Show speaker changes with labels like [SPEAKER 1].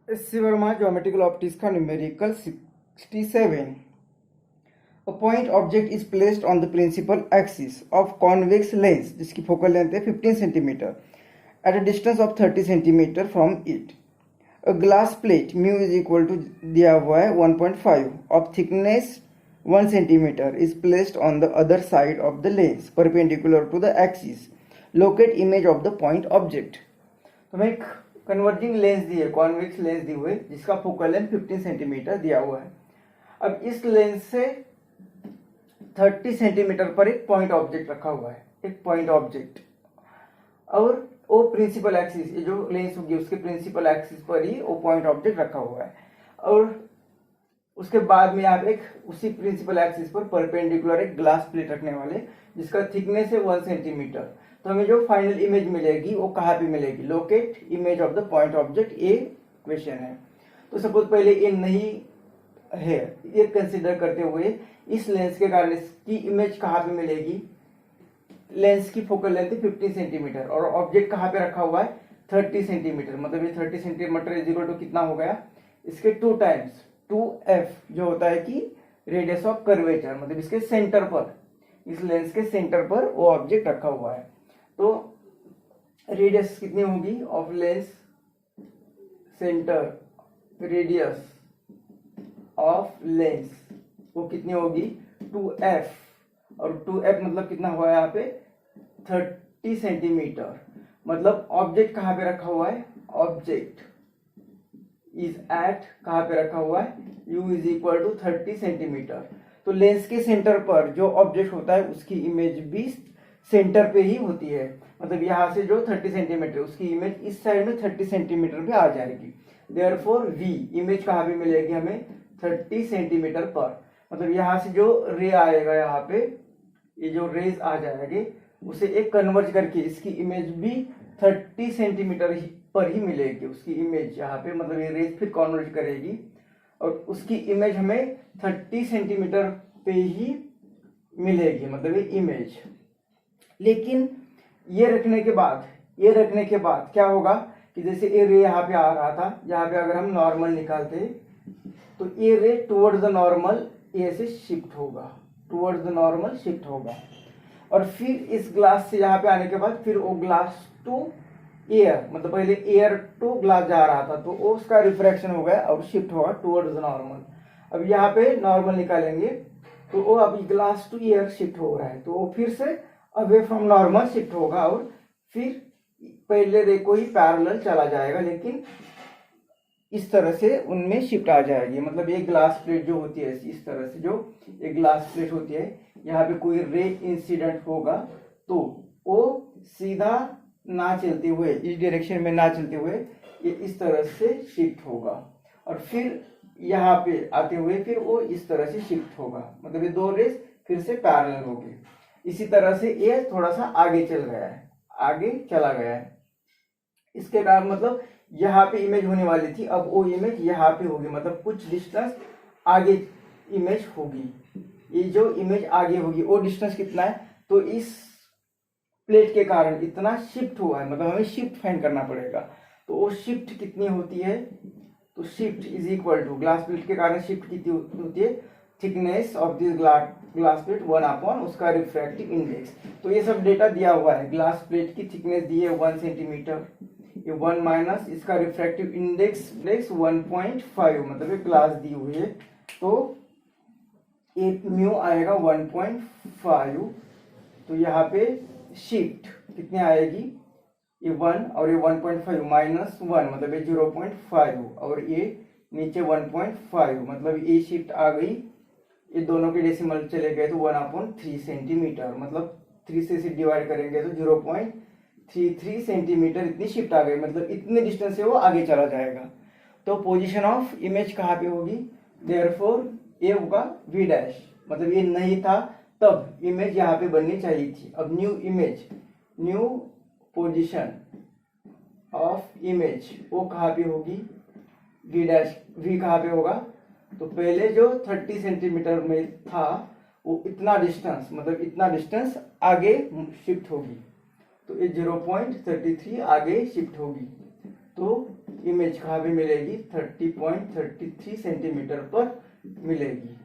[SPEAKER 1] S.C. Verma, Geometrical Optics का numerical 67. A point object is placed on the principal axis of convex lens जिसकी focal length है 15 cm at a distance of 30 cm from it. A glass plate mu is equal to दिया हुआ है 1.5 of thickness 1 cm is placed on the other side of the lens perpendicular to the axis. Locate image of the point object. तो हमें एक converging lens दी है, convex lens दी हुई है जिसका फोकल लेंथ 15 सेंटीमीटर दिया हुआ है। अब इस लेंस से 30 सेंटीमीटर पर एक पॉइंट ऑब्जेक्ट रखा हुआ है, एक पॉइंट ऑब्जेक्ट, और वो प्रिंसिपल एक्सिस, ये जो लेंस होगी उसके प्रिंसिपल एक्सिस पर ही वो पॉइंट ऑब्जेक्ट रखा हुआ है। और उसके बाद में यहाँ पे एक उसी प्रिंसिपल एक्सिस पर परपेंडिकुलर एक ग्लास प्लेट रखने वाले जिसका थिकनेस है 1 सेंटीमीटर। तो हमें जो फाइनल इमेज मिलेगी वो कहाँ पे मिलेगी? Locate image of the point object, ये क्वेश्चन है। तो सपोज पहले ये नहीं है, ये कंसिडर करते हुए इस लेंस के कारण इसकी इमेज कहाँ पे मिलेगी? लेंस की फोकल लेंथ 15 सेंटीमीटर और ऑब्जेक्ट कहाँ पे रखा हुआ है? 30 सेंटीमीटर। मतलब ये 30 सेंटीमीटर इज इक्वल टू कितना हो गया? इसके 2 टाइम्स 2f जो होता है कि रेडियस ऑफ कर्वेचर, मतलब इसके सेंटर पर, इस लेंस के सेंटर पर वो ऑब्जेक्ट रखा हुआ है। तो रेडियस कितनी होगी of lens centre, radius of lens वो कितनी होगी? 2f, और 2f मतलब कितना हुआ है यहाँ पे? 30 सेंटीमीटर। मतलब ऑब्जेक्ट कहाँ पे रखा हुआ है? ऑब्जेक्ट इज एट, कहाँ पे रखा हुआ है? u is equal to 30 centimetre. तो लेंस के सेंटर पर जो ऑब्जेक्ट होता है उसकी इमेज भी सेंटर पे ही होती है। मतलब यहाँ से जो 30 सेंटीमीटर उसकी इमेज इस साइड में 30 सेंटीमीटर पे आ जाएगी। देयरफॉर v इमेज कहाँ पे मिलेगी हमें? 30 सेंटीमीटर पर। मतलब यहाँ से जो रे आएगा, यहाँ पे ये जो रेज आ जाएंगे उसे एक कन्वर्ज करके इसकी इमेज भी 30 सेंटीमीटर पर ही मिलेगी। उसकी इमेज यहाँ पे, मतलब ये रेज फिर कन्वर्ज करेगी और उसकी इमेज हमें 30 सेंटीमीटर पे ही मिलेगी, मतलब ये इमेज। लेकिन ये रखने के बाद क्या होगा कि जैसे ये रे यहाँ पे आ रहा था, यहाँ पे अगर हम नॉर्मल निकालते तो ये रे टुवर्ड्स द नॉर्मल ए से शिफ्ट होगा, टुवर्ड्स द नॉर्मल शिफ्ट होगा। और फिर इस ग्लास से यहाँ पे आने के बाद फिर वो ग्लास टू एयर, मतलब पहले एयर टू ग्लास जा रहा था तो वो उसका रिफ्रैक्शन हो गया और शिफ्ट होगा टुवर्ड्स द नॉर्मल। अब यहाँ पे नॉर्मल निकालेंगे तो वो अभी ग्लास टू एयर शिफ्ट हो रहा है, तो वो फिर से अवे फ्रॉम नॉर्मल शिफ्ट होगा और फिर पहले रे को ही पैरेलल चला जाएगा, लेकिन इस तरह से उनमें शिफ्ट आ जाएगी। मतलब ये ग्लास प्लेट जो होती है इस तरह से, जो एक ग्लास प्लेट होती है, यहाँ पे कोई रे इंसिडेंट होगा तो वो सीधा ना चलते हुए, इस डायरेक्शन में ना चलते हुए ये इस तरह से शिफ्ट होगा और फिर यहाँ पे आते हुए फिर वो इस तरह से शिफ्ट होगा। मतलब ये दो रेस फिर से पैरेलल होगी। इसी तरह से ये थोड़ा सा आगे चल गया है, आगे चला गया है। इसके कारण मतलब यहाँ पे इमेज होने वाली थी, अब वो इमेज यहाँ पे होगी, मतलब कुछ डिस्टेंस आगे इमेज होगी। ये जो इमेज आगे होगी वो डिस्टेंस कितना है? तो इस प्लेट के कारण इतना शिफ्ट हुआ है, मतलब हमें शिफ्ट फाइंड करना पड़ेगा। तो वो शिफ्ट कितनी होती है? तो shift is equal to, glass plate के कारण शिफ्ट कितनी होती है? Thickness of this glass plate 1/, उसका रिफ्रैक्टिव इंडेक्स। तो ये सब डेटा दिया हुआ है। ग्लास प्लेट की थिकनेस दी है 1 सेंटीमीटर, ये 1 माइनस इसका रिफ्रैक्टिव इंडेक्स 1.5, मतलब ये ग्लास दी हुई है तो एक म्यू आएगा 1.5। तो यहाँ पे शिफ्ट कितने आएगी? ये 1 और ये 1.5 माइनस 1, मतलब ये 0.5 और ये नीचे 1.5, मतलब ये शिफ्ट आ गई। ये दोनों के डेसिमल चले गए तो 1/3 सेंटीमीटर, मतलब 3 से डिवाइड करेंगे तो 0.33 सेंटीमीटर इतनी शिफ्ट आ गई। मतलब इतने डिस्टेंस से वो आगे चला जाएगा। तो पोजीशन ऑफ इमेज कहाँ पे होगी? देयरफॉर ये होगा v डैश, मतलब ये नहीं था तब इमेज यहाँ पे बननी चाहिए थी। अब new image, new position of image वो कहाँ पे होगी? v डैश, v कहाँ पे होगा? तो पहले जो 30 सेंटीमीटर में था वो इतना डिस्टेंस, मतलब इतना डिस्टेंस आगे शिफ्ट होगी, तो ये 0.33 आगे शिफ्ट होगी। तो इमेज कहाँ पे मिलेगी 30.33 सेंटीमीटर पर मिलेगी।